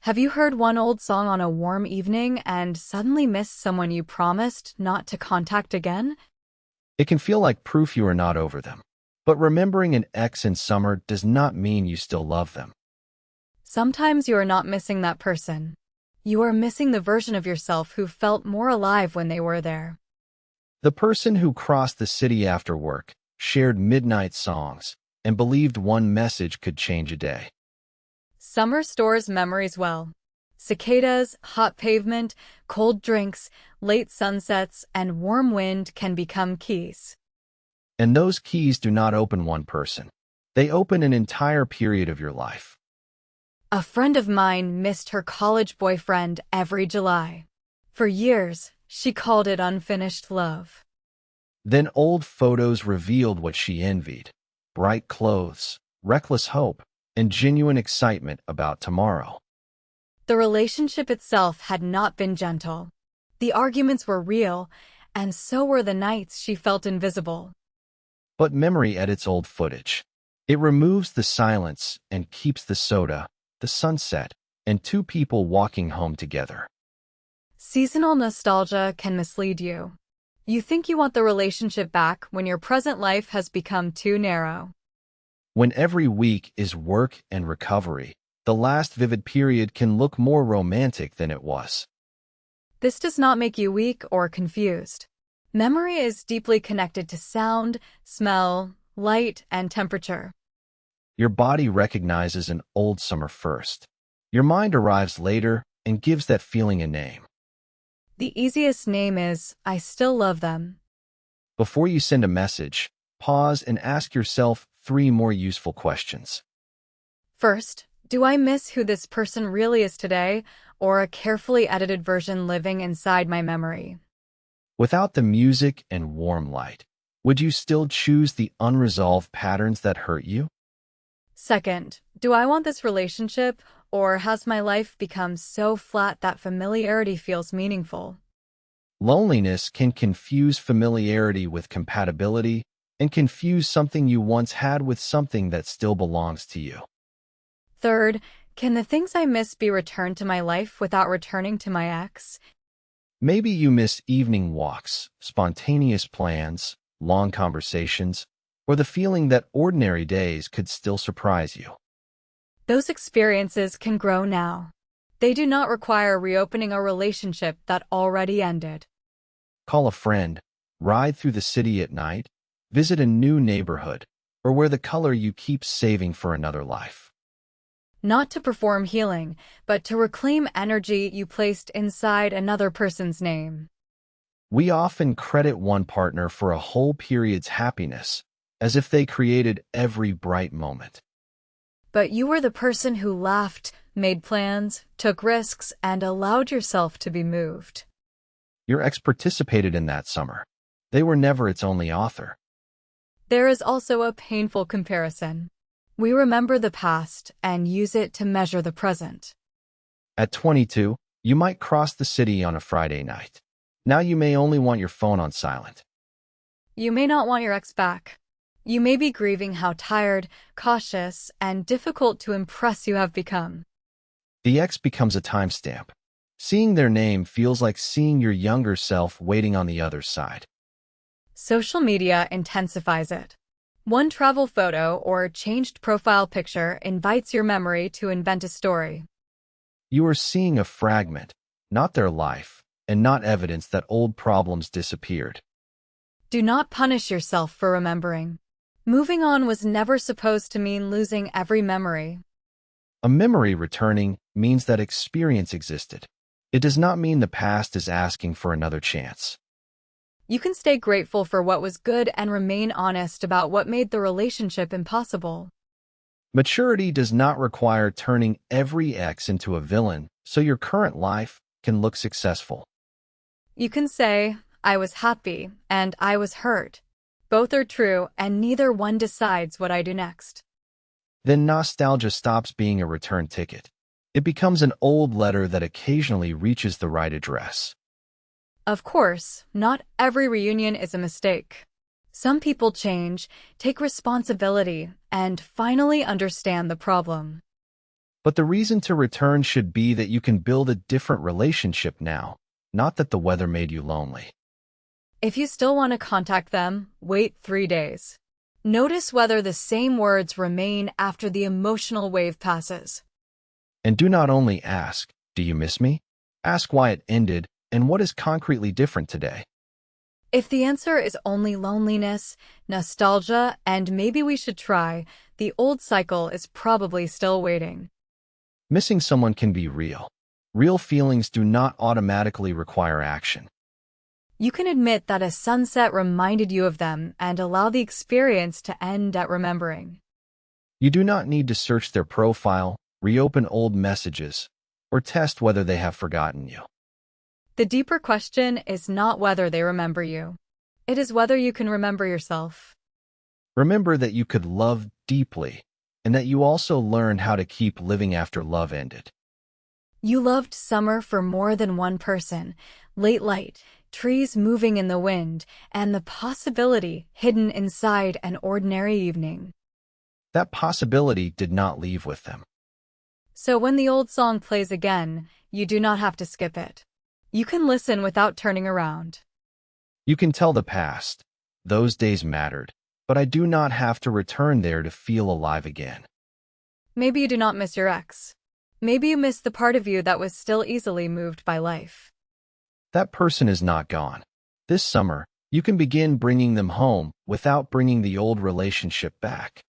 Have you heard one old song on a warm evening and suddenly missed someone you promised not to contact again? It can feel like proof you are not over them. But remembering an ex in summer does not mean you still love them. Sometimes you are not missing that person. You are missing the version of yourself who felt more alive when they were there. The person who crossed the city after work, shared midnight songs, and believed one message could change a day. Summer stores memories well. Cicadas, hot pavement, cold drinks, late sunsets, and warm wind can become keys. And those keys do not open one person. They open an entire period of your life. A friend of mine missed her college boyfriend every July. For years, she called it unfinished love. Then old photos revealed what she envied: bright clothes, reckless hope, and genuine excitement about tomorrow. The relationship itself had not been gentle. The arguments were real, and so were the nights she felt invisible. But memory edits old footage. It removes the silence and keeps the soda, the sunset, and two people walking home together. Seasonal nostalgia can mislead you. You think you want the relationship back when your present life has become too narrow. When every week is work and recovery, the last vivid period can look more romantic than it was. This does not make you weak or confused. Memory is deeply connected to sound, smell, light, and temperature. Your body recognizes an old summer first. Your mind arrives later and gives that feeling a name. The easiest name is, I still love them. Before you send a message, pause and ask yourself 3 more useful questions. First, do I miss who this person really is today, or a carefully edited version living inside my memory? Without the music and warm light, would you still choose the unresolved patterns that hurt you? Second, do I want this relationship, or has my life become so flat that familiarity feels meaningful? Loneliness can confuse familiarity with compatibility and confuse something you once had with something that still belongs to you. Third, can the things I miss be returned to my life without returning to my ex? Maybe you miss evening walks, spontaneous plans, long conversations, or the feeling that ordinary days could still surprise you. Those experiences can grow now. They do not require reopening a relationship that already ended. Call a friend, ride through the city at night, visit a new neighborhood, or wear the color you keep saving for another life. Not to perform healing, but to reclaim energy you placed inside another person's name. We often credit one partner for a whole period's happiness, as if they created every bright moment. But you were the person who laughed, made plans, took risks, and allowed yourself to be moved. Your ex participated in that summer. They were never its only author. There is also a painful comparison. We remember the past and use it to measure the present. At 22, you might cross the city on a Friday night. Now you may only want your phone on silent. You may not want your ex back. You may be grieving how tired, cautious, and difficult to impress you have become. The ex becomes a timestamp. Seeing their name feels like seeing your younger self waiting on the other side. Social media intensifies it. One travel photo or changed profile picture invites your memory to invent a story. You are seeing a fragment, not their life, and not evidence that old problems disappeared. Do not punish yourself for remembering. Moving on was never supposed to mean losing every memory. A memory returning means that experience existed. It does not mean the past is asking for another chance. You can stay grateful for what was good and remain honest about what made the relationship impossible. Maturity does not require turning every ex into a villain so your current life can look successful. You can say, I was happy and I was hurt. Both are true, and neither one decides what I do next. Then nostalgia stops being a return ticket. It becomes an old letter that occasionally reaches the right address. Of course, not every reunion is a mistake. Some people change, take responsibility, and finally understand the problem. But the reason to return should be that you can build a different relationship now, not that the weather made you lonely. If you still want to contact them, wait 3 days. Notice whether the same words remain after the emotional wave passes. And do not only ask, "Do you miss me?" Ask why it ended and what is concretely different today. If the answer is only loneliness, nostalgia, and maybe we should try, the old cycle is probably still waiting. Missing someone can be real. Real feelings do not automatically require action. You can admit that a sunset reminded you of them and allow the experience to end at remembering. You do not need to search their profile, reopen old messages, or test whether they have forgotten you. The deeper question is not whether they remember you. It is whether you can remember yourself. Remember that you could love deeply, and that you also learned how to keep living after love ended. You loved summer for more than one person, late light, trees moving in the wind, and the possibility hidden inside an ordinary evening. That possibility did not leave with them. So when the old song plays again, you do not have to skip it. You can listen without turning around. You can tell the past, "Those days mattered, but I do not have to return there to feel alive again." Maybe you do not miss your ex. Maybe you miss the part of you that was still easily moved by life. That person is not gone. This summer, you can begin bringing them home without bringing the old relationship back.